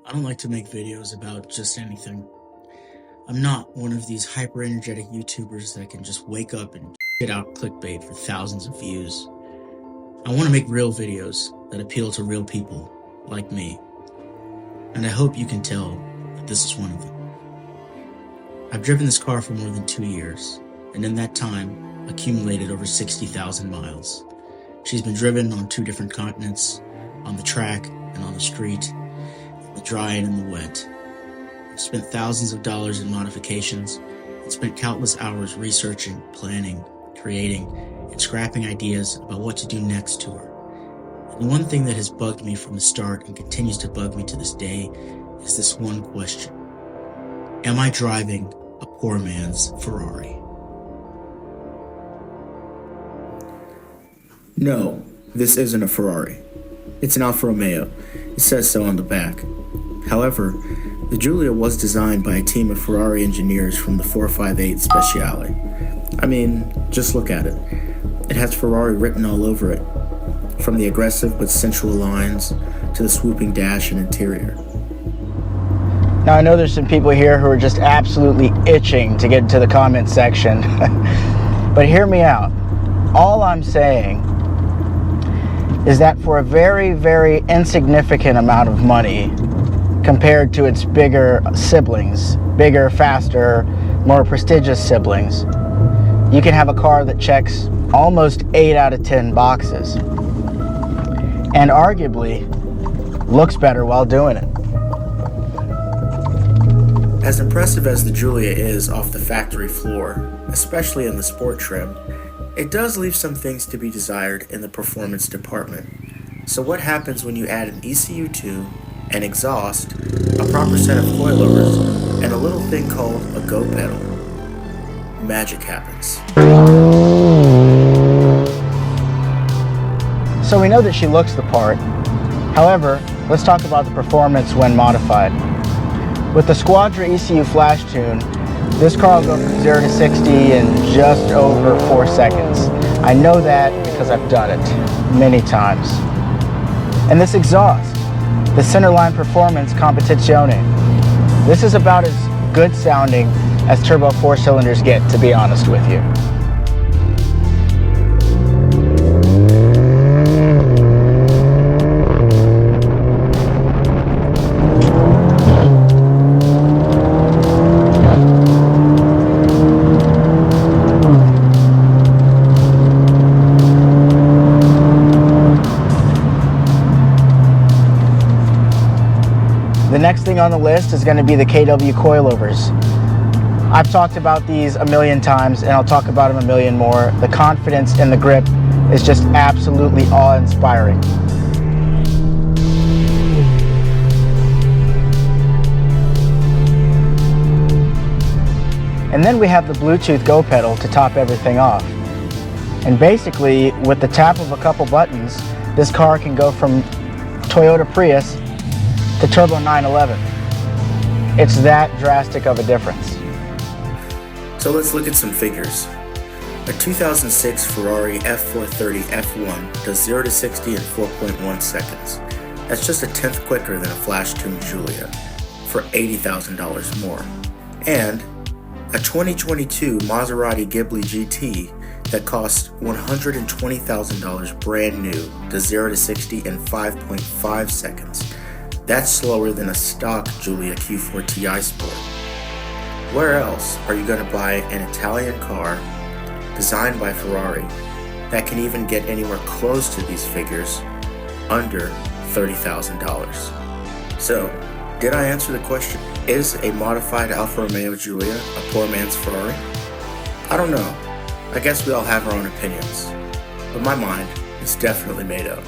I don't like to make videos about just anything. I'm not one of these hyper-energetic YouTubers that can just wake up and shit out clickbait for thousands of views. I want to make real videos that appeal to real people, like me. And I hope you can tell that this is one of them. I've driven this car for more than 2 years, and in that time, accumulated over 60,000 miles. She's been driven on 2 different continents, on the track and on the street, in the dry and in the wet. I've spent thousands of dollars in modifications and spent countless hours researching, planning, creating, and scrapping ideas about what to do next to her. And one thing that has bugged me from the start and continues to bug me to this day is this one question. Am I driving a poor man's Ferrari? No, this isn't a Ferrari. It's an Alfa Romeo. It says so on the back. However, the Giulia was designed by a team of Ferrari engineers from the 458 Speciale. I mean, just look at it. It has Ferrari written all over it, from the aggressive but sensual lines to the swooping dash and interior. Now, I know there's some people here who are just absolutely itching to get into the comment section, but hear me out. All I'm saying is that for a very, very insignificant amount of money compared to its bigger siblings, bigger, faster, more prestigious siblings, you can have a car that checks almost 8 out of 10 boxes and arguably looks better while doing it. As impressive as the Giulia is off the factory floor, especially in the sport trim, it does leave some things to be desired in the performance department. So what happens when you add an ECU2, an exhaust, a proper set of coilovers, and a little thing called a go pedal? Magic happens. So we know that she looks the part. However, let's talk about the performance when modified. With the Squadra ECU flash tune, this car will go from 0 to 60 in just over 4 seconds. I know that because I've done it many times. And this exhaust, the Centerline Performance Competizione, this is about as good sounding as turbo 4-cylinders get, to be honest with you. The next thing on the list is going to be the KW coilovers. I've talked about these a million times and I'll talk about them a million more. The confidence in the grip is just absolutely awe-inspiring. And then we have the Bluetooth Go pedal to top everything off. And basically, with the tap of a couple buttons, this car can go from Toyota Prius to Turbo 911. It's that drastic of a difference. So let's look at some figures. A 2006 Ferrari F430 F1 does 0 to 60 in 4.1 seconds. That's just a tenth quicker than a flash-tuned Giulia, for $80,000 more. And a 2022 Maserati Ghibli GT that costs $120,000 brand new does 0 to 60 in 5.5 seconds. That's slower than a stock Giulia Q4 Ti Sport. Where else are you going to buy an Italian car designed by Ferrari that can even get anywhere close to these figures under $30,000? So, did I answer the question? Is a modified Alfa Romeo Giulia a poor man's Ferrari? I don't know. I guess we all have our own opinions. But my mind is definitely made up.